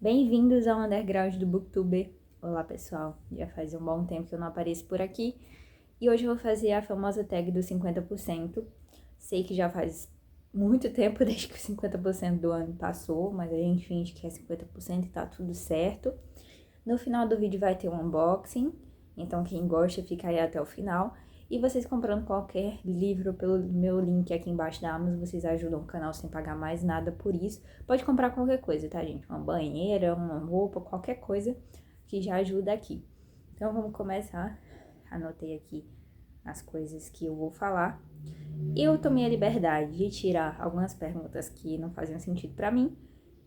Bem-vindos ao Underground do Booktuber. Olá pessoal, já faz um bom tempo que eu não apareço por aqui e hoje eu vou fazer a famosa tag dos 50%. Sei que já faz muito tempo desde que o 50% do ano passou, mas a gente finge que é 50% e tá tudo certo. No final do vídeo vai ter um unboxing, então quem gosta fica aí até o final. E vocês comprando qualquer livro pelo meu link aqui embaixo da Amazon, vocês ajudam o canal sem pagar mais nada por isso. Pode comprar qualquer coisa, tá, gente? Uma banheira, uma roupa, qualquer coisa que já ajuda aqui. Então vamos começar. Anotei aqui as coisas que eu vou falar. Eu tomei a liberdade de tirar algumas perguntas que não faziam sentido pra mim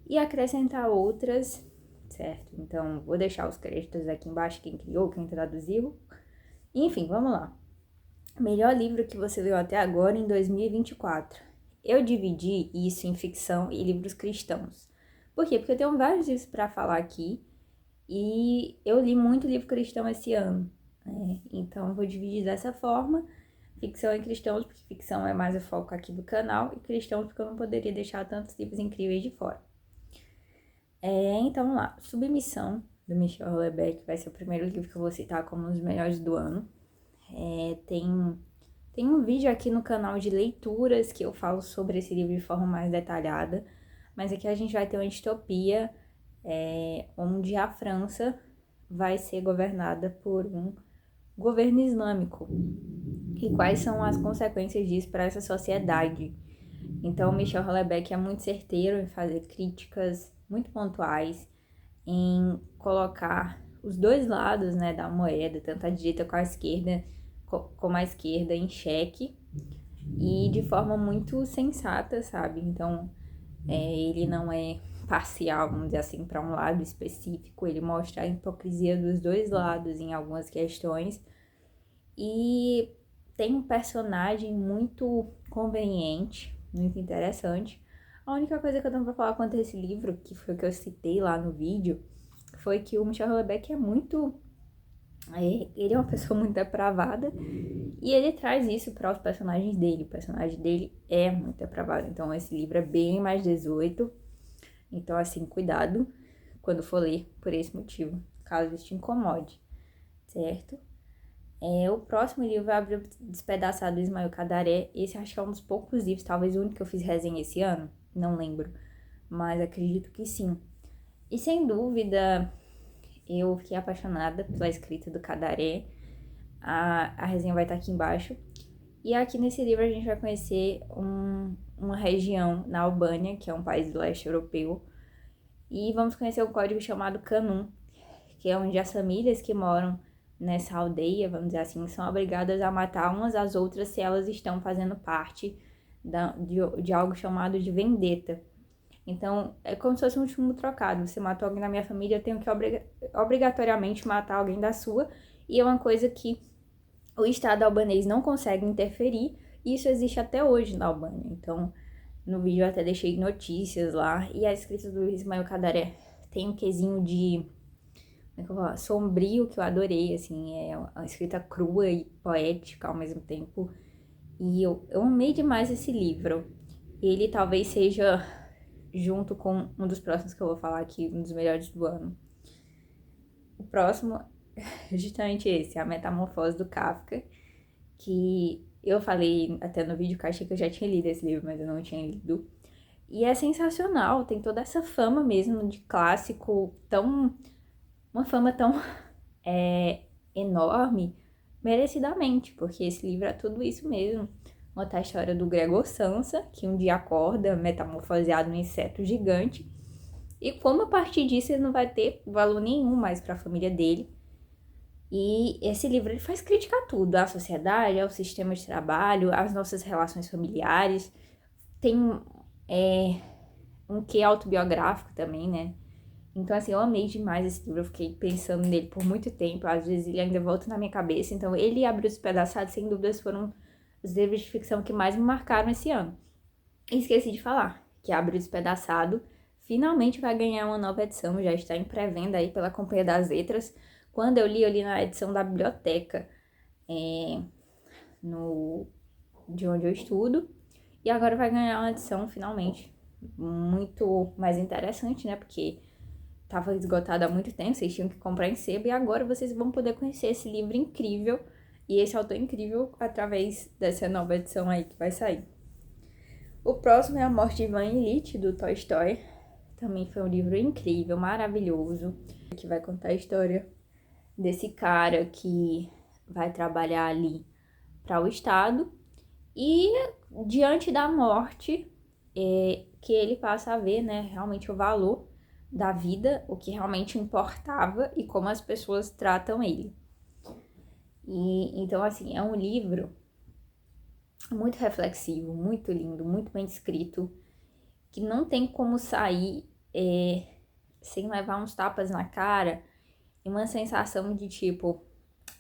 e acrescentar outras, certo? Então vou deixar os créditos aqui embaixo, quem criou, quem traduziu. Enfim, vamos lá. Melhor livro que você leu até agora em 2024. Eu dividi isso em ficção e livros cristãos. Por quê? Porque eu tenho vários livros para falar aqui e eu li muito livro cristão esse ano, né? Então eu vou dividir dessa forma, ficção e cristãos, porque ficção é mais o foco aqui do canal, e cristãos porque eu não poderia deixar tantos livros incríveis de fora. Então vamos lá. Submissão, do Michel Houellebecq, vai ser o primeiro livro que eu vou citar como um dos melhores do ano. Tem um vídeo aqui no canal de leituras que eu falo sobre esse livro de forma mais detalhada, mas aqui a gente vai ter uma distopia onde a França vai ser governada por um governo islâmico. E quais são as consequências disso para essa sociedade? Então, Michel Houellebecq é muito certeiro em fazer críticas muito pontuais, em colocar os dois lados, né, da moeda, tanto a direita como a esquerda, em xeque e de forma muito sensata, sabe? Então, ele não é parcial, vamos dizer assim, para um lado específico, ele mostra a hipocrisia dos dois lados em algumas questões e tem um personagem muito conveniente, muito interessante. A única coisa que eu tenho pra falar quanto a esse livro, que foi o que eu citei lá no vídeo, foi que o Michel Houellebecq ele é uma pessoa muito depravada e ele traz isso para os personagens dele. O personagem dele é muito depravado, então esse livro é bem mais 18. Então, assim, cuidado quando for ler por esse motivo, caso isso te incomode, certo? O próximo livro é A Bíblia Despedaçada do Ismael Cadaré. Esse acho que é um dos poucos livros, talvez o único que eu fiz resenha esse ano, não lembro, mas acredito que sim. E sem dúvida, eu fiquei apaixonada pela escrita do Cadaré. A resenha vai estar aqui embaixo. E aqui nesse livro a gente vai conhecer uma região na Albânia, que é um país do leste europeu. E vamos conhecer um código chamado Canum, que é onde as famílias que moram nessa aldeia, vamos dizer assim, são obrigadas a matar umas às outras se elas estão fazendo parte de algo chamado de vendetta. Então, é como se fosse um chumbo trocado. Você matou alguém da minha família, eu tenho que obrigatoriamente matar alguém da sua. E é uma coisa que o Estado albanês não consegue interferir. E isso existe até hoje na Albânia. Então, no vídeo eu até deixei notícias lá. E a escrita do Ismael Cadaré tem um quesinho de sombrio que eu adorei, assim, é uma escrita crua e poética ao mesmo tempo. E eu amei demais esse livro. Ele talvez seja, junto com um dos próximos que eu vou falar aqui, um dos melhores do ano. O próximo é justamente esse, A Metamorfose do Kafka, que eu falei até no vídeo que eu achei que eu já tinha lido esse livro, mas eu não tinha lido. E é sensacional, tem toda essa fama mesmo de clássico, uma fama tão enorme, merecidamente, porque esse livro é tudo isso mesmo. Conta a história do Gregor Samsa, que um dia acorda metamorfoseado num inseto gigante, e como a partir disso ele não vai ter valor nenhum mais para a família dele. E esse livro ele faz crítica a tudo, à sociedade, ao sistema de trabalho, às nossas relações familiares. Tem um quê autobiográfico também, né? Então, assim, eu amei demais esse livro, eu fiquei pensando nele por muito tempo, às vezes ele ainda volta na minha cabeça. Então, ele e A Bíblia Despedaçada, sem dúvidas, foram os livros de ficção que mais me marcaram esse ano. E esqueci de falar que A Bíblia Despedaçado finalmente vai ganhar uma nova edição, já está em pré-venda aí pela Companhia das Letras. Quando eu li na edição da biblioteca, de onde eu estudo, e agora vai ganhar uma edição, finalmente, muito mais interessante, né, porque estava esgotado há muito tempo, vocês tinham que comprar em sebo, e agora vocês vão poder conhecer esse livro incrível e esse autor incrível através dessa nova edição aí que vai sair. O próximo é A Morte de Ivan Ilitch, do Tolstói. Também foi um livro incrível, maravilhoso, que vai contar a história desse cara que vai trabalhar ali para o Estado e diante da morte que ele passa a ver, né, realmente o valor da vida, o que realmente importava e como as pessoas tratam ele. E então, assim, é um livro muito reflexivo, muito lindo, muito bem escrito, que não tem como sair sem levar uns tapas na cara e uma sensação de tipo,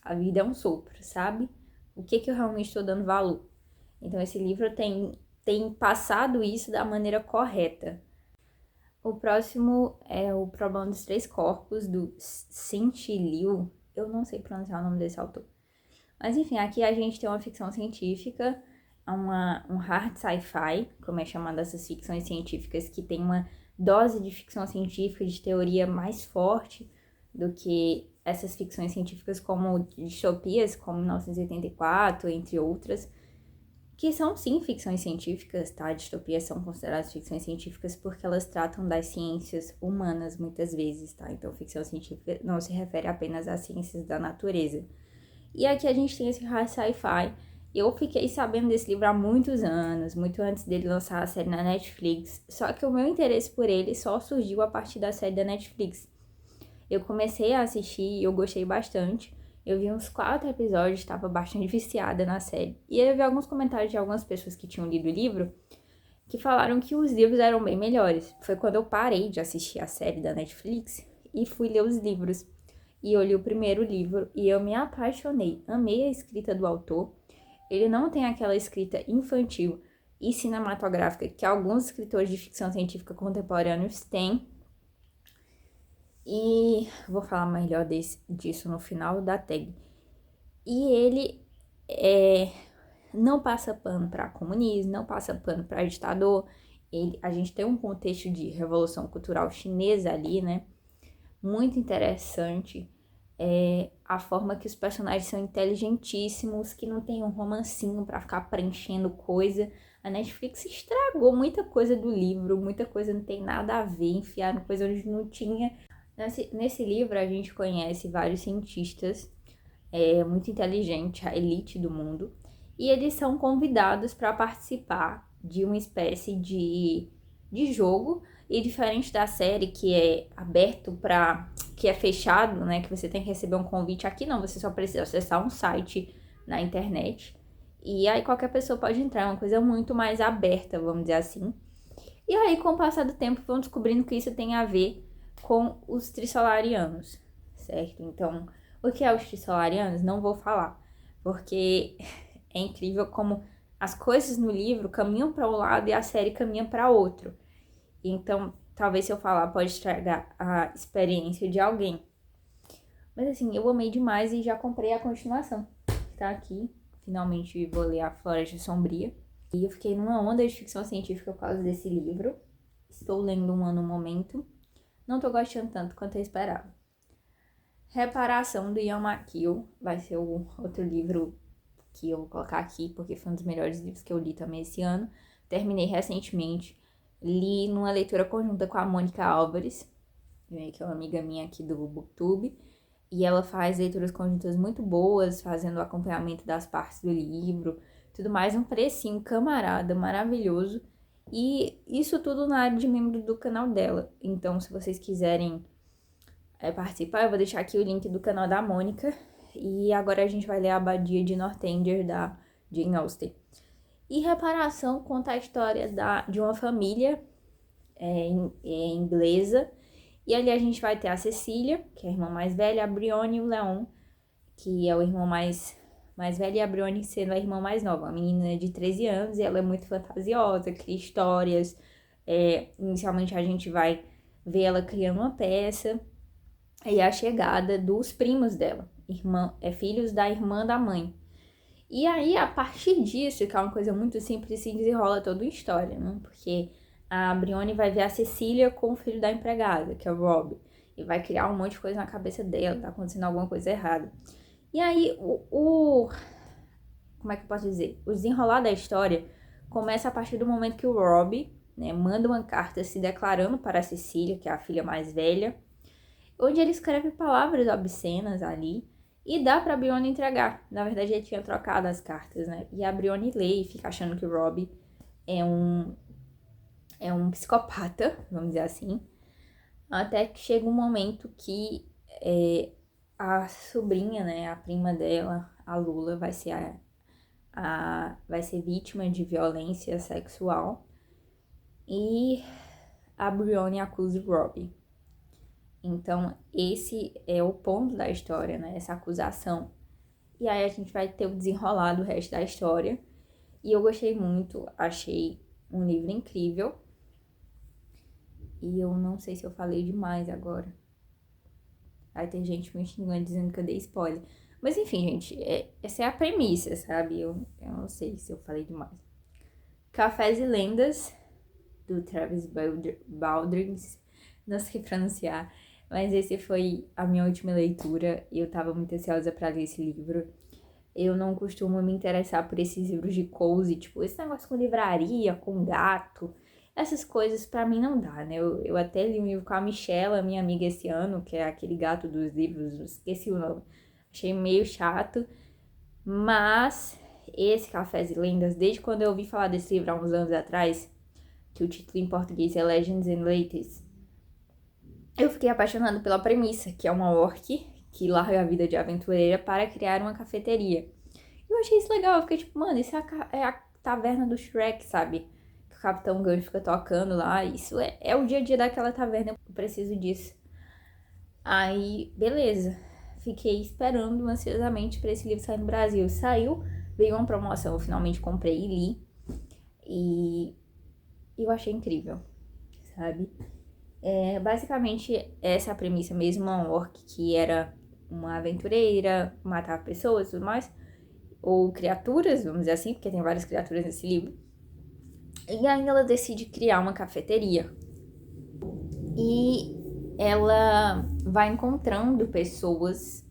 a vida é um sopro, sabe? O que eu realmente estou dando valor? Então esse livro tem passado isso da maneira correta. O próximo é O Problema dos Três Corpos, do Cixin Liu. Eu não sei pronunciar o nome desse autor. Mas enfim, aqui a gente tem uma ficção científica, um hard sci-fi, como é chamada essas ficções científicas, que tem uma dose de ficção científica, de teoria mais forte do que essas ficções científicas como distopias, como 1984, entre outras, que são sim ficções científicas, tá? Distopias são consideradas ficções científicas porque elas tratam das ciências humanas muitas vezes, tá? Então ficção científica não se refere apenas às ciências da natureza. E aqui a gente tem esse hard sci-fi. Eu fiquei sabendo desse livro há muitos anos, muito antes dele lançar a série na Netflix. Só que o meu interesse por ele só surgiu a partir da série da Netflix. Eu comecei a assistir e eu gostei bastante. Eu vi uns 4 episódios, estava bastante viciada na série. E eu vi alguns comentários de algumas pessoas que tinham lido o livro que falaram que os livros eram bem melhores. Foi quando eu parei de assistir a série da Netflix e fui ler os livros. E eu li o primeiro livro e eu me apaixonei. Amei a escrita do autor. Ele não tem aquela escrita infantil e cinematográfica que alguns escritores de ficção científica contemporâneos têm. E vou falar melhor disso no final da tag. E ele não passa pano para comunismo, não passa pano para ditador. A gente tem um contexto de revolução cultural chinesa ali, né? Muito interessante. A forma que os personagens são inteligentíssimos, que não tem um romancinho para ficar preenchendo coisa. A Netflix estragou muita coisa do livro, muita coisa não tem nada a ver, enfiaram coisa onde não tinha. Nesse livro a gente conhece vários cientistas muito inteligentes, a elite do mundo, e eles são convidados para participar de uma espécie de jogo, e diferente da série que é aberto que é fechado, né, que você tem que receber um convite, aqui não, você só precisa acessar um site na internet, e aí qualquer pessoa pode entrar, é uma coisa muito mais aberta, vamos dizer assim. E aí, com o passar do tempo, vão descobrindo que isso tem a ver com os trissolarianos, certo? Então, o que é os trissolarianos? Não vou falar, porque é incrível como as coisas no livro caminham para um lado e a série caminha para outro. Então, talvez se eu falar pode estragar a experiência de alguém. Mas assim, eu amei demais e já comprei a continuação, que tá aqui. Finalmente vou ler A Floresta Sombria. E eu fiquei numa onda de ficção científica por causa desse livro. Estou lendo um no momento. Não tô gostando tanto quanto eu esperava. Reparação, do Ian McKellen, vai ser o outro livro que eu vou colocar aqui, porque foi um dos melhores livros que eu li também esse ano. Terminei recentemente, li numa leitura conjunta com a Mônica Álvares, que é uma amiga minha aqui do BookTube, e ela faz leituras conjuntas muito boas, fazendo o acompanhamento das partes do livro, tudo mais, um precinho camarada, maravilhoso. E isso tudo na área de membro do canal dela. Então, se vocês quiserem participar, eu vou deixar aqui o link do canal da Mônica. E agora a gente vai ler A Abadia de Northanger, da Jane Austen. E Reparação conta a história de uma família inglesa. E ali a gente vai ter a Cecília, que é a irmã mais velha, a Brione e o Leon, que é o irmão mais velho, e a Brione sendo a irmã mais nova. A menina de 13 anos e ela é muito fantasiosa, cria histórias. Inicialmente a gente vai ver ela criando uma peça. E a chegada dos primos dela, filhos da irmã da mãe. E aí, a partir disso, que é uma coisa muito simples, se desenrola toda a história, né? Porque a Brione vai ver a Cecília com o filho da empregada, que é o Rob. e vai criar um monte de coisa na cabeça dela, tá acontecendo alguma coisa errada. E aí, como é que eu posso dizer? O desenrolar da história começa a partir do momento que o Robbie, né, manda uma carta se declarando para a Cecília, que é a filha mais velha, onde ele escreve palavras obscenas ali e dá pra Briony entregar. Na verdade, ele tinha trocado as cartas, né? E a Briony lê e fica achando que o Robbie é um psicopata, vamos dizer assim. Até que chega um momento que a sobrinha, né, a prima dela, a Lula, vai ser vítima de violência sexual. E a Briony acusa o Robbie. Então, esse é o ponto da história, né? Essa acusação. E aí a gente vai ter o desenrolar do resto da história. E eu gostei muito, achei um livro incrível. E eu não sei se eu falei demais agora. Aí tem gente me xingando dizendo que eu dei spoiler. Mas enfim, gente, essa é a premissa, sabe? Eu não sei se eu falei demais. Cafés e Lendas, do Travis Baldrins. Não sei pronunciar. Mas esse foi a minha última leitura e eu tava muito ansiosa pra ler esse livro. Eu não costumo me interessar por esses livros de cozy, tipo, esse negócio com livraria, com gato, essas coisas pra mim não dá, né? Eu até li um livro com a Michelle, minha amiga, esse ano, que é aquele gato dos livros, esqueci o nome. Achei meio chato, mas esse Cafés e Lendas, desde quando eu ouvi falar desse livro há uns anos atrás, que o título em português é Legends and Latest, eu fiquei apaixonada pela premissa, que é uma orc que larga a vida de aventureira para criar uma cafeteria. Eu achei isso legal, eu fiquei tipo, mano, isso é a taverna do Shrek, sabe? Que o Capitão Gancho fica tocando lá, isso é o dia a dia daquela taverna, eu preciso disso. Aí, beleza, fiquei esperando ansiosamente para esse livro sair no Brasil. Saiu, veio uma promoção, eu finalmente comprei e li, e eu achei incrível, sabe? Basicamente, essa é a premissa mesmo, uma orc que era uma aventureira, matava pessoas e tudo mais, ou criaturas, vamos dizer assim, porque tem várias criaturas nesse livro. E aí ela decide criar uma cafeteria. E ela vai encontrando pessoas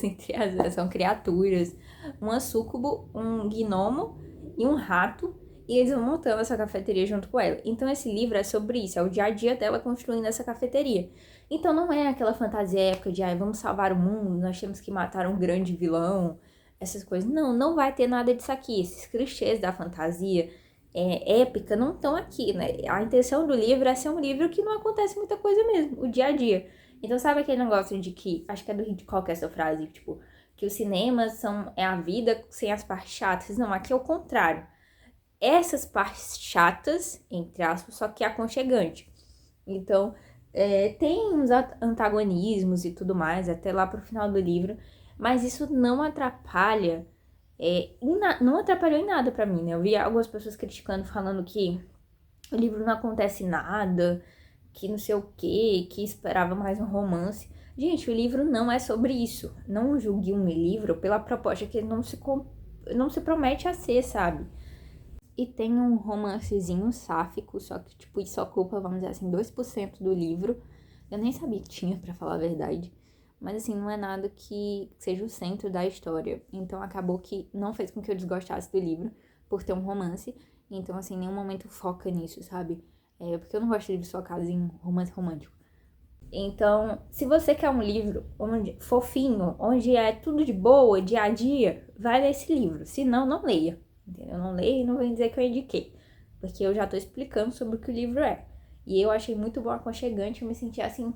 entre aspas, são criaturas, uma súcubo, um gnomo e um rato, e eles vão montando essa cafeteria junto com ela. Então esse livro é sobre isso, é o dia a dia dela construindo essa cafeteria. Então não é aquela fantasia épica de vamos salvar o mundo, nós temos que matar um grande vilão, essas coisas. Não vai ter nada disso aqui. Esses clichês da fantasia épica não estão aqui, né? A intenção do livro é ser um livro que não acontece muita coisa mesmo, o dia a dia. Então sabe aquele negócio de que, acho que é do Hitchcock essa frase, tipo, que os cinemas é a vida sem as partes chatas. Não, aqui é o contrário. Essas partes chatas, entre aspas, só que aconchegante. Então, tem uns antagonismos e tudo mais, até lá pro final do livro, mas isso não atrapalha, não atrapalhou em nada pra mim, né? Eu vi algumas pessoas criticando, falando que o livro não acontece nada, que não sei o quê, que esperava mais um romance. Gente, o livro não é sobre isso. Não julgue um livro pela proposta que ele não se promete a ser, sabe? E tem um romancezinho sáfico, só que, tipo, isso ocupa, vamos dizer assim, 2% do livro. Eu nem sabia que tinha, pra falar a verdade. Mas, assim, não é nada que seja o centro da história. Então, acabou que não fez com que eu desgostasse do livro, por ter um romance. Então, assim, em nenhum momento foca nisso, sabe? Porque eu não gosto de livros focados em romance romântico. Então, se você quer um livro fofinho, onde é tudo de boa, dia a dia, vai ler esse livro. Se não, não leia. Entendeu? Eu não leio e não vou dizer que eu indiquei, porque eu já tô explicando sobre o que o livro é. E eu achei muito bom, aconchegante, eu me senti assim,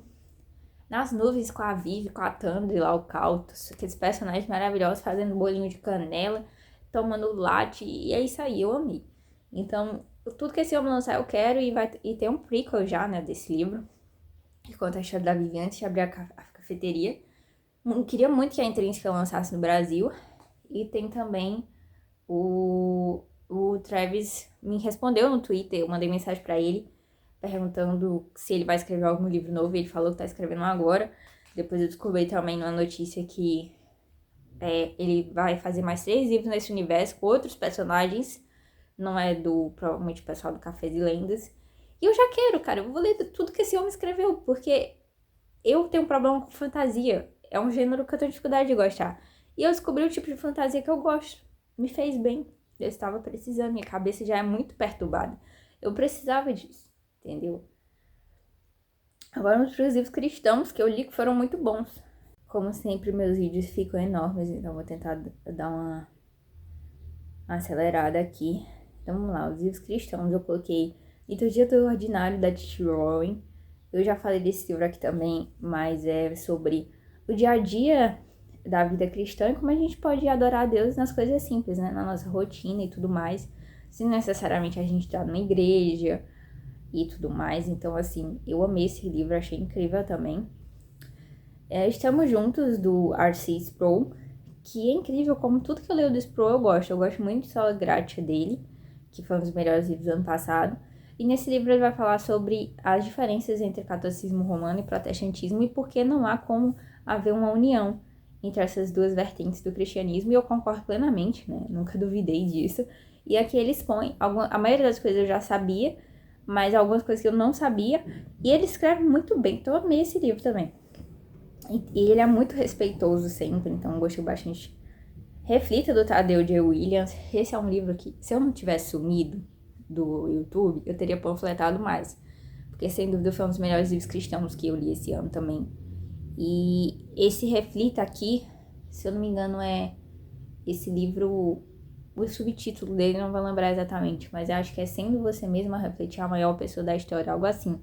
nas nuvens com a Vivi, com a Tandri lá, o Caltus, aqueles personagens maravilhosos fazendo bolinho de canela, tomando latte, e é isso aí, eu amei. Então, tudo que esse homem lançar eu quero, e tem um prequel já, né, desse livro, que conta a história da Vivi antes de abrir a cafeteria. Eu queria muito que a Intrínseca lançasse no Brasil, e tem também o Travis me respondeu no Twitter, eu mandei mensagem pra ele, perguntando se ele vai escrever algum livro novo, e ele falou que tá escrevendo agora. Depois eu descobri também numa notícia que ele vai fazer mais 3 livros nesse universo, com outros personagens, não é provavelmente o pessoal do Cafés e Lendas. E eu já quero, cara, eu vou ler tudo que esse homem escreveu, porque eu tenho um problema com fantasia. É um gênero que eu tenho dificuldade de gostar. E eu descobri o tipo de fantasia que eu gosto. Me fez bem. Eu estava precisando. Minha cabeça já é muito perturbada. Eu precisava disso, entendeu? Agora, vamos para os livros cristãos que eu li que foram muito bons. Como sempre, meus vídeos ficam enormes, então vou tentar dar uma acelerada aqui. Então vamos lá, os livros cristãos eu coloquei Liturgia do Ordinário, da T.T. Rowan. Eu já falei desse livro aqui também, mas é sobre o dia a dia da vida cristã e como a gente pode adorar a Deus nas coisas simples, né? Na nossa rotina e tudo mais, sem necessariamente a gente estar numa igreja e tudo mais. Então, assim, eu amei esse livro, achei incrível também. Estamos Juntos, do R.C. Sproul, que é incrível, como tudo que eu leio do Sproul eu gosto. Eu gosto muito de Sola Gratia dele, que foi um dos melhores livros do ano passado. E nesse livro ele vai falar sobre as diferenças entre catolicismo romano e protestantismo e por que não há como haver uma união entre essas duas vertentes do cristianismo. E eu concordo plenamente, né? Nunca duvidei disso. E aqui ele expõe, a maioria das coisas eu já sabia, mas algumas coisas que eu não sabia. E ele escreve muito bem, então eu amei esse livro também. E ele é muito respeitoso sempre, então eu gostei bastante. Reflita, do Tadeu J. Williams. Esse é um livro que, se eu não tivesse sumido do YouTube, eu teria panfletado mais. Porque, sem dúvida, foi um dos melhores livros cristãos que eu li esse ano também. E esse Reflita aqui, se eu não me engano, é esse livro... O subtítulo dele não vou lembrar exatamente, mas eu acho que é Sendo Você Mesma Refletir a Maior Pessoa da História, algo assim.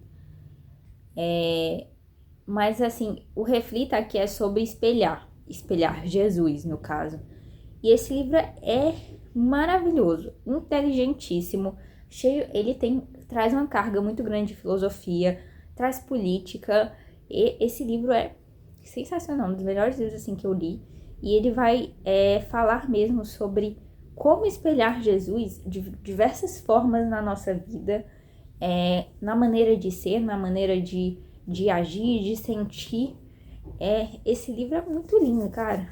Mas, assim, o Reflita aqui é sobre espelhar Jesus, no caso. E esse livro é maravilhoso, inteligentíssimo, cheio, traz uma carga muito grande de filosofia, traz política, e esse livro é sensacional, um dos melhores livros assim que eu li, e ele vai falar mesmo sobre como espelhar Jesus de diversas formas na nossa vida, na maneira de ser, na maneira de agir, de sentir. Esse livro é muito lindo, cara.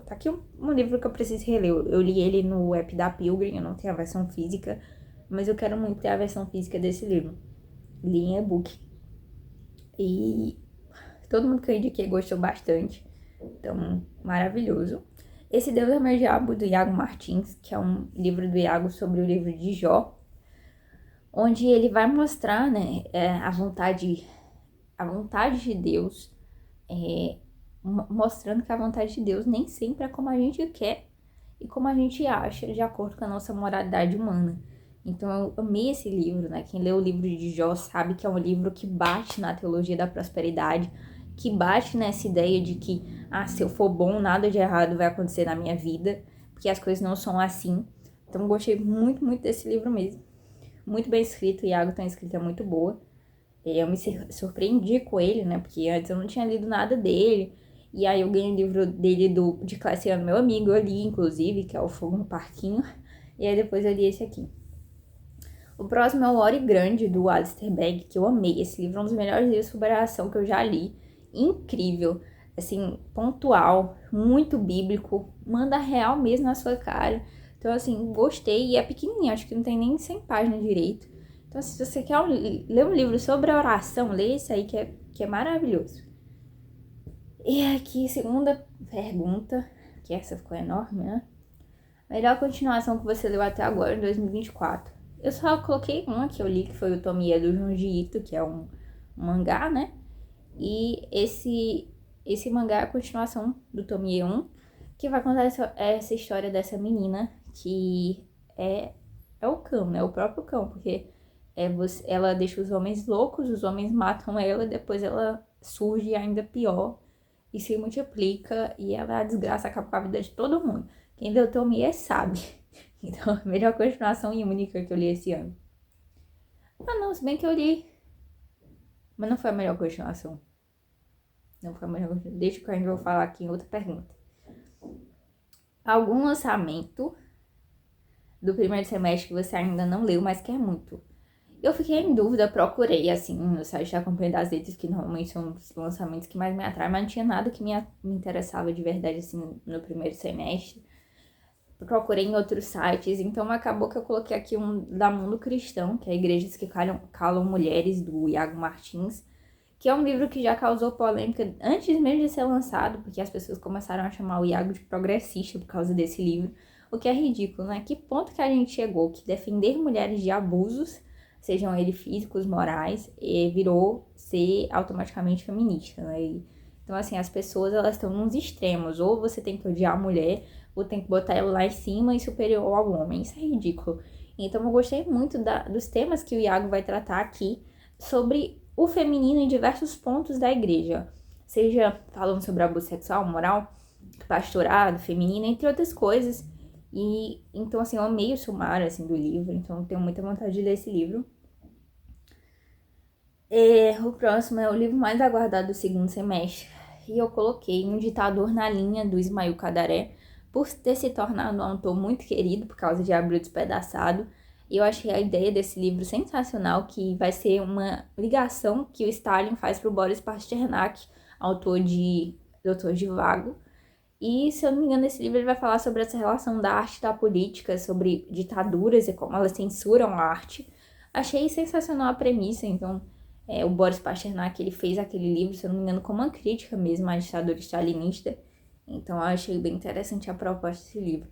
Tá aqui um livro que eu preciso reler. Eu li ele no app da Pilgrim, eu não tenho a versão física, mas eu quero muito ter a versão física desse livro. Li em e-book. E todo mundo que eu indiquei gostou bastante. Então, maravilhoso. Esse Deus é Meu Diabo, do Iago Martins, que é um livro do Iago sobre o livro de Jó, onde ele vai mostrar, né, a vontade de Deus, mostrando que a vontade de Deus nem sempre é como a gente quer e como a gente acha, de acordo com a nossa moralidade humana. Então eu amei esse livro, né? Quem lê o livro de Jó sabe que é um livro que bate na teologia da prosperidade, que bate nessa ideia de que, se eu for bom, nada de errado vai acontecer na minha vida, porque as coisas não são assim. Então eu gostei muito, muito desse livro mesmo. Muito bem escrito, o Iago tem uma escrita muito boa. Eu me surpreendi com ele, né? Porque antes eu não tinha lido nada dele. E aí eu ganhei o livro dele de Classiano, meu amigo, eu li, inclusive, que é O Fogo no Parquinho. E aí depois eu li esse aqui. O próximo é O Ore Grande, do Alistair Begg, que eu amei. Esse livro é um dos melhores livros sobre oração que eu já li. Incrível, assim, pontual, muito bíblico, manda real mesmo na sua cara. Então, assim, gostei. E é pequenininho, acho que não tem nem 100 páginas direito. Então, se você quer ler um livro sobre a oração, lê esse aí que é maravilhoso. E aqui, segunda pergunta, que essa ficou enorme, né? Melhor continuação que você leu até agora, em 2024. Eu só coloquei uma que eu li, que foi o Tomie do Junji Ito, que é um mangá, né? E esse mangá é a continuação do Tomie 1, que vai contar essa história dessa menina, que é o cão, né? O próprio cão, porque ela deixa os homens loucos, os homens matam ela, depois ela surge ainda pior e se multiplica, e ela desgraça, acaba com a vida de todo mundo. Quem deu Tomie sabe. Então, a melhor continuação e única que eu li esse ano. Não, se bem que eu li, mas não foi a melhor continuação. Não foi a melhor continuação. Deixa que a gente vai falar aqui em outra pergunta. Algum lançamento do primeiro semestre que você ainda não leu, mas quer muito? Eu fiquei em dúvida, procurei, assim, no site da Companhia das Letras, que normalmente são os lançamentos que mais me atraem, mas não tinha nada que me interessava de verdade, assim, no primeiro semestre. Procurei em outros sites, então acabou que eu coloquei aqui um da Mundo Cristão, que é Igrejas que Calam Mulheres, do Iago Martins, que é um livro que já causou polêmica antes mesmo de ser lançado, porque as pessoas começaram a chamar o Iago de progressista por causa desse livro, o que é ridículo, né? Que ponto que a gente chegou que defender mulheres de abusos, sejam eles físicos, morais, virou ser automaticamente feminista, né? Então, assim, as pessoas, elas estão nos extremos, ou você tem que odiar a mulher, ou tem que botar ela lá em cima e superior ao homem, isso é ridículo. Então, eu gostei muito dos temas que o Iago vai tratar aqui, sobre o feminino em diversos pontos da igreja, seja falando sobre abuso sexual, moral, pastorado, feminino, entre outras coisas. E então, assim, eu amei o sumário, assim, do livro, então eu tenho muita vontade de ler esse livro. O próximo é o livro mais aguardado do segundo semestre, e eu coloquei Um Ditador na Linha, do Ismail Cadaré, por ter se tornado um autor muito querido por causa de Abril Despedaçado. E eu achei a ideia desse livro sensacional, que vai ser uma ligação que o Stalin faz para o Boris Pasternak, autor de Doutor Zhivago. E, se eu não me engano, esse livro ele vai falar sobre essa relação da arte e da política, sobre ditaduras e como elas censuram a arte. Achei sensacional a premissa, então o Boris Pasternak ele fez aquele livro, se eu não me engano, como uma crítica mesmo à ditadura stalinista. Então eu achei bem interessante a proposta desse livro.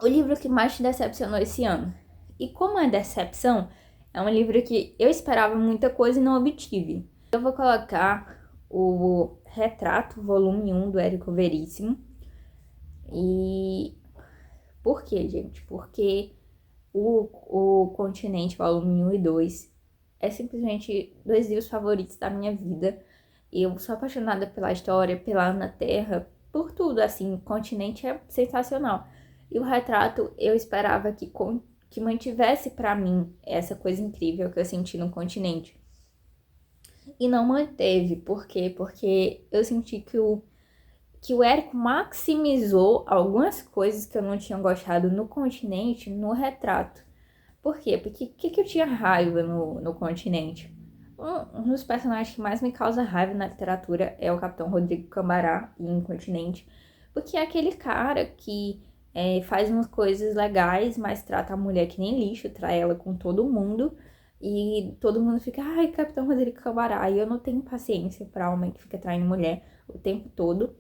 O livro que mais te decepcionou esse ano? E como é decepção, é um livro que eu esperava muita coisa e não obtive. Eu vou colocar o Retrato, volume 1, do Érico Veríssimo. E por quê, gente? Porque o Continente, volume 1 e 2, é simplesmente 2 livros favoritos da minha vida. Eu sou apaixonada pela história, pela Ana Terra, por tudo, assim, o Continente é sensacional. E o Retrato, eu esperava que mantivesse pra mim essa coisa incrível que eu senti no Continente. E não manteve. Por quê? Porque eu senti que o Érico maximizou algumas coisas que eu não tinha gostado no Continente, no Retrato. Por quê? Porque o que eu tinha raiva no Continente? Um dos personagens que mais me causa raiva na literatura é o Capitão Rodrigo Cambará, em Continente, porque é aquele cara que faz umas coisas legais, mas trata a mulher que nem lixo, trai ela com todo mundo, e todo mundo fica, ai, Capitão Rodrigo Cambará, e eu não tenho paciência pra homem que fica traindo mulher o tempo todo.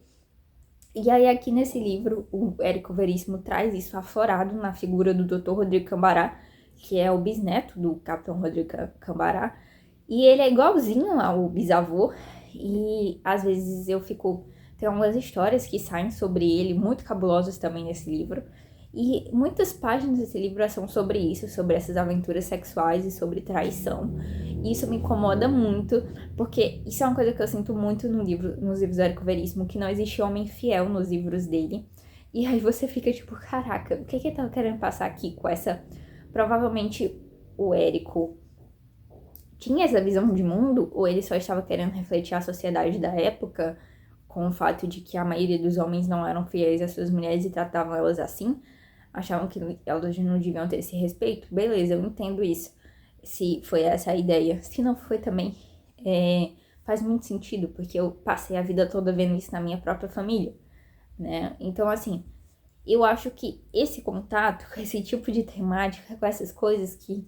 E aí aqui nesse livro, o Érico Veríssimo traz isso aflorado na figura do Dr. Rodrigo Cambará, que é o bisneto do Capitão Rodrigo Cambará, e ele é igualzinho ao bisavô, e às vezes tem algumas histórias que saem sobre ele, muito cabulosas também nesse livro, e muitas páginas desse livro são sobre isso, sobre essas aventuras sexuais e sobre traição. E isso me incomoda muito, porque isso é uma coisa que eu sinto muito nos livros do Érico Veríssimo, que não existe homem fiel nos livros dele. E aí você fica tipo, caraca, o que ele tá querendo passar aqui com essa... Provavelmente o Érico tinha essa visão de mundo, ou ele só estava querendo refletir a sociedade da época, com o fato de que a maioria dos homens não eram fiéis às suas mulheres e tratavam elas assim, achavam que elas não deviam ter esse respeito. Beleza, eu entendo isso, se foi essa a ideia. Se não foi também, faz muito sentido, porque eu passei a vida toda vendo isso na minha própria família, né? Então, assim, eu acho que esse contato com esse tipo de temática, com essas coisas que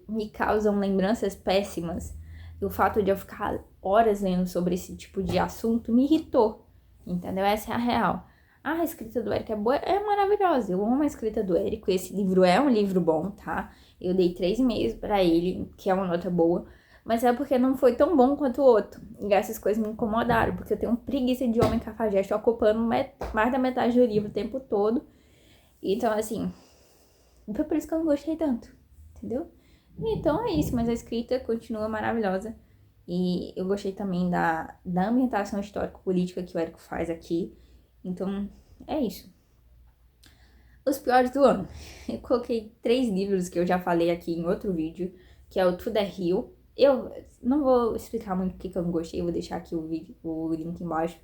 me causam lembranças péssimas, e o fato de eu ficar horas lendo sobre esse tipo de assunto me irritou, entendeu? Essa é a real. A escrita do Érico é boa, é maravilhosa. Eu amo a escrita do Érico. Esse livro é um livro bom, tá? Eu dei 3,5 pra ele, que é uma nota boa. Mas é porque não foi tão bom quanto o outro. E essas coisas me incomodaram, porque eu tenho preguiça de homem cafajeste ocupando mais da metade do livro o tempo todo. Então, assim, foi por isso que eu não gostei tanto, entendeu? Então é isso, mas a escrita continua maravilhosa. E eu gostei também da ambientação histórico-política que o Érico faz aqui. Então, é isso. Os piores do ano. Eu coloquei 3 livros que eu já falei aqui em outro vídeo, que é o Tudo é Rio. Eu não vou explicar muito o que eu não gostei, eu vou deixar aqui o link embaixo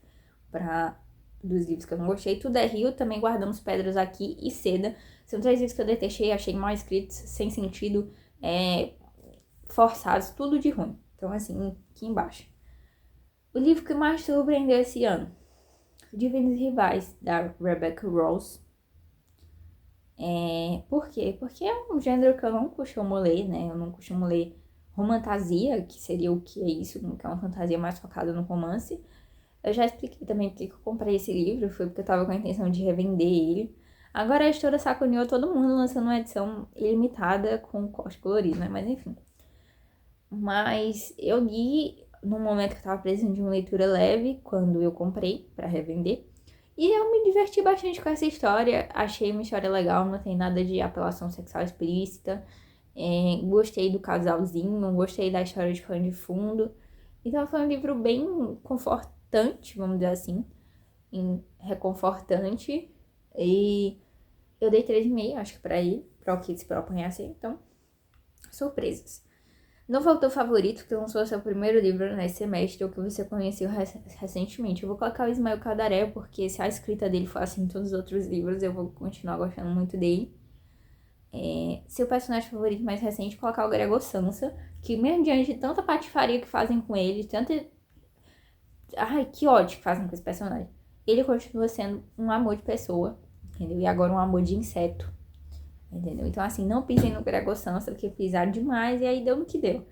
dos livros que eu não gostei. Tudo é Rio, também Guardamos Pedras Aqui e Seda. São 3 livros que eu detestei, achei mal escritos, sem sentido, forçados, tudo de ruim. Então, assim, aqui embaixo. O livro que mais surpreendeu esse ano: Divinos Rivais, da Rebecca Rose. Por quê? Porque é um gênero que eu não costumo ler, né? Eu não costumo ler romantasia, que seria o que é isso, que é uma fantasia mais focada no romance. Eu já expliquei também porque que eu comprei esse livro, foi porque eu tava com a intenção de revender ele. Agora a editora sacaneou todo mundo lançando uma edição ilimitada com corte colorido, né? Mas enfim. Mas eu li no momento que eu tava precisando de uma leitura leve, quando eu comprei pra revender. E eu me diverti bastante com essa história, achei uma história legal, não tem nada de apelação sexual explícita. Gostei do casalzinho, gostei da história de pano de fundo. Então foi um livro bem confortante, vamos dizer assim, reconfortante. E eu dei 3,5, acho que pra ele, pra o que se propõe a ser. Então, surpresas. Novo autor favorito que lançou seu primeiro livro nesse semestre ou que você conheceu recentemente. Eu vou colocar o Ismael Cadaré, porque se a escrita dele for assim em todos os outros livros, eu vou continuar gostando muito dele. Seu personagem favorito mais recente, colocar o Gregor Samsa, que mesmo diante de tanta patifaria que fazem com ele, tanta... Ai, que ódio que fazem com esse personagem. Ele continua sendo um amor de pessoa, entendeu? E agora um amor de inseto. Entendeu? Então, assim, não pisem no Gregor Samsa, porque pisaram demais e aí deu no que deu.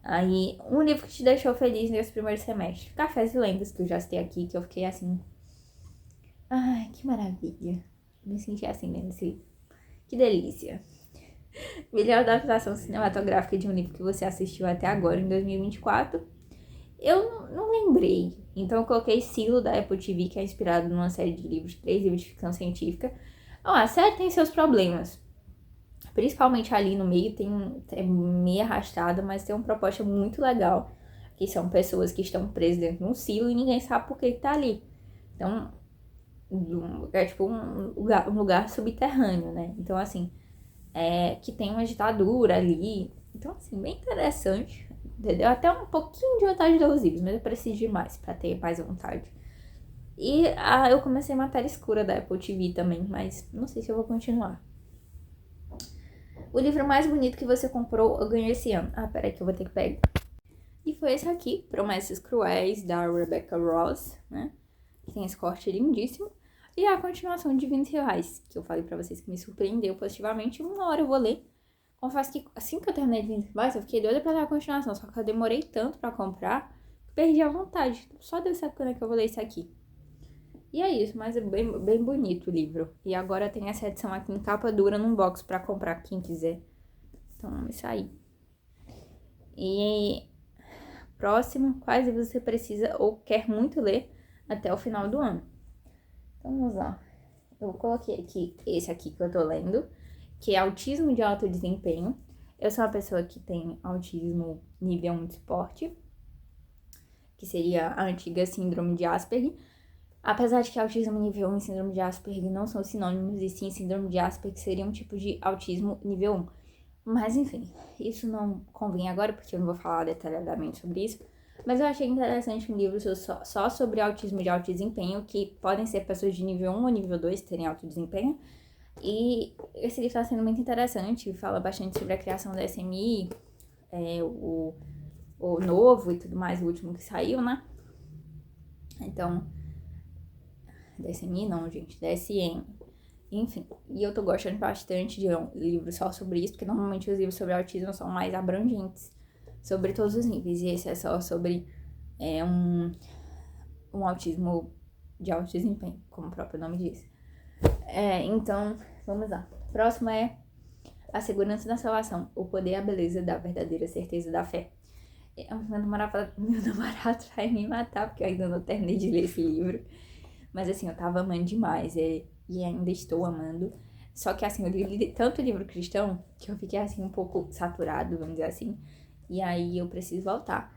Aí, um livro que te deixou feliz nesse primeiro semestre. Cafés e Lendas, que eu já citei aqui, que eu fiquei assim... Ai, que maravilha. Me senti assim nesse livro. Que delícia. Melhor adaptação cinematográfica de um livro que você assistiu até agora, em 2024. Eu não lembrei. Então, eu coloquei Silo, da Apple TV, que é inspirado numa série de livros, 3 livros de ficção científica. A série tem seus problemas. Principalmente ali no meio, é meio arrastada, mas tem uma proposta muito legal. Que são pessoas que estão presas dentro de um silo e ninguém sabe por que tá ali. Então, é tipo um lugar subterrâneo, né? Então, assim, que tem uma ditadura ali. Então, assim, bem interessante. Entendeu? Até um pouquinho de vontade de ler os livros, mas eu preciso de mais pra ter mais vontade. E eu comecei Matéria Escura da Apple TV também, mas não sei se eu vou continuar. O livro mais bonito que você comprou, eu ganhei esse ano. Peraí que eu vou ter que pegar. E foi esse aqui, Promessas Cruéis, da Rebecca Ross, né? Que tem esse corte lindíssimo. E a continuação de 20 reais, que eu falei pra vocês que me surpreendeu positivamente. Uma hora eu vou ler. Confesso que assim que eu terminei de 20 reais, eu fiquei doida pra ler a continuação. Só que eu demorei tanto pra comprar, que perdi a vontade. Só Deus sabe quando é que eu vou ler isso aqui. E é isso, mas é bem, bem bonito o livro. E agora tem essa edição aqui em capa dura num box pra comprar, quem quiser. Então, isso aí. E próximo, quais você precisa ou quer muito ler até o final do ano. Então, vamos lá. Eu coloquei aqui esse aqui que eu tô lendo, que é Autismo de Alto Desempenho. Eu sou uma pessoa que tem autismo nível 1 de suporte, que seria a antiga síndrome de Asperger. Apesar de que autismo nível 1 e síndrome de Asperger não são sinônimos, e sim síndrome de Asperger seria um tipo de autismo nível 1. Mas enfim, isso não convém agora, porque eu não vou falar detalhadamente sobre isso. Mas eu achei interessante um livro só sobre autismo de alto desempenho, que podem ser pessoas de nível 1 ou nível 2 terem alto desempenho. E esse livro está sendo muito interessante, fala bastante sobre a criação da SMI, o novo e tudo mais, o último que saiu, né? Então, DSMI não, gente, DSM. Enfim, e eu tô gostando bastante de um livro só sobre isso, porque normalmente os livros sobre autismo são mais abrangentes, sobre todos os níveis, e esse é só sobre um autismo de alto desempenho, como o próprio nome diz. Então, vamos lá. Próximo é A Segurança da Salvação, o poder e a beleza da verdadeira certeza da fé. Meu namorado vai me matar, porque eu ainda não terminei de ler esse livro. Mas assim, eu tava amando demais, e ainda estou amando. Só que assim, eu li tanto livro cristão que eu fiquei assim um pouco saturado, vamos dizer assim. E aí eu preciso voltar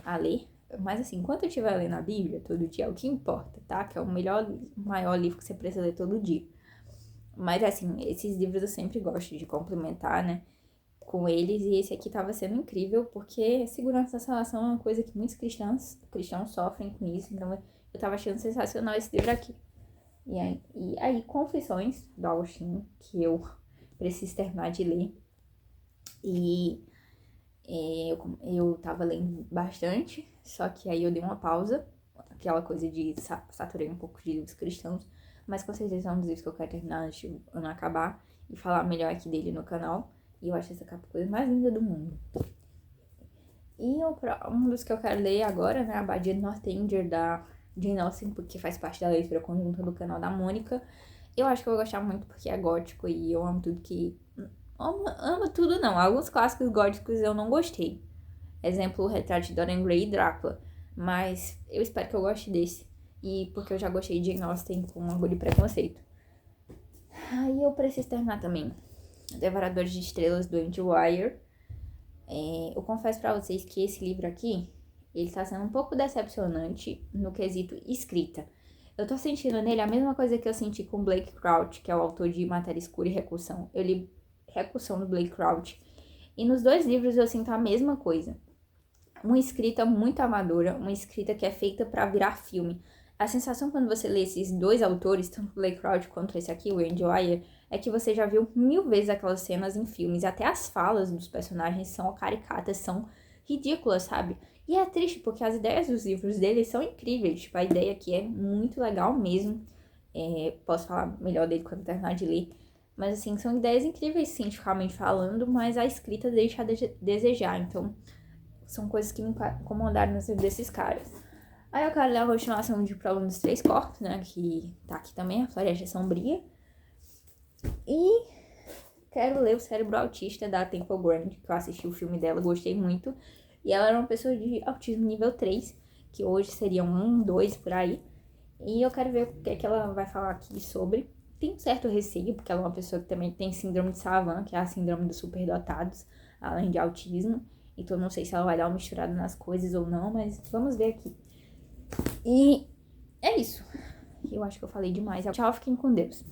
a ler. Mas assim, enquanto eu estiver lendo a Bíblia todo dia, é o que importa, tá? Que é o maior livro que você precisa ler todo dia. Mas assim, esses livros eu sempre gosto de complementar, né? Com eles, e esse aqui tava sendo incrível, porque segurança da salvação é uma coisa que muitos cristãos sofrem com isso, então eu tava achando sensacional esse livro aqui. E aí Confissões, do Agostinho, que eu preciso terminar de ler. E eu tava lendo bastante, só que aí eu dei uma pausa, aquela coisa de saturei um pouco de livros cristãos, mas com certeza é um dos livros que eu quero terminar antes de eu não acabar e falar melhor aqui dele no canal. E eu acho essa capa a coisa mais linda do mundo. E um dos que eu quero ler agora, né, a Abadia de Northanger, da Jane Austen, porque faz parte da leitura conjunta do canal da Mônica. Eu acho que eu vou gostar muito porque é gótico e eu amo tudo que... Amo tudo não, alguns clássicos góticos eu não gostei. Exemplo, o Retrato de Dorian Gray e Drácula. Mas eu espero que eu goste desse. E porque eu já gostei de Jane Austen com Orgulho e Preconceito. Aí eu preciso terminar também Devoradores de Estrelas, do Andy Weir. Eu confesso pra vocês que esse livro aqui, ele tá sendo um pouco decepcionante no quesito escrita. Eu tô sentindo nele a mesma coisa que eu senti com Blake Crouch, que é o autor de Matéria Escura e Recursão. Eu li Recursão do Blake Crouch. E nos dois livros eu sinto a mesma coisa. Uma escrita muito amadora, uma escrita que é feita pra virar filme. A sensação quando você lê esses dois autores, tanto o Blake Crouch quanto esse aqui, o Andy Weir, é que você já viu 1000 vezes aquelas cenas em filmes. Até as falas dos personagens são caricatas, são ridículas, sabe? E é triste porque as ideias dos livros dele são incríveis. Tipo, a ideia aqui é muito legal mesmo. Posso falar melhor dele quando terminar de ler. Mas, assim, são ideias incríveis cientificamente falando, mas a escrita deixa a desejar. Então, são coisas que me incomodaram nos livros desses caras. Aí eu quero ler a continuação de Problema dos Três Corpos, né? Que tá aqui também, A Floresta Sombria. E quero ler O Cérebro Autista, da Temple Grand, que eu assisti o filme dela, gostei muito. E ela era uma pessoa de autismo nível 3, que hoje seria 1, 2, por aí. E eu quero ver o que é que ela vai falar aqui sobre. Tem um certo receio, porque ela é uma pessoa que também tem síndrome de Savant, que é a síndrome dos superdotados, além de autismo. Então não sei se ela vai dar uma misturada nas coisas ou não, mas vamos ver aqui. E é isso. Eu acho que eu falei demais. Tchau, fiquem com Deus.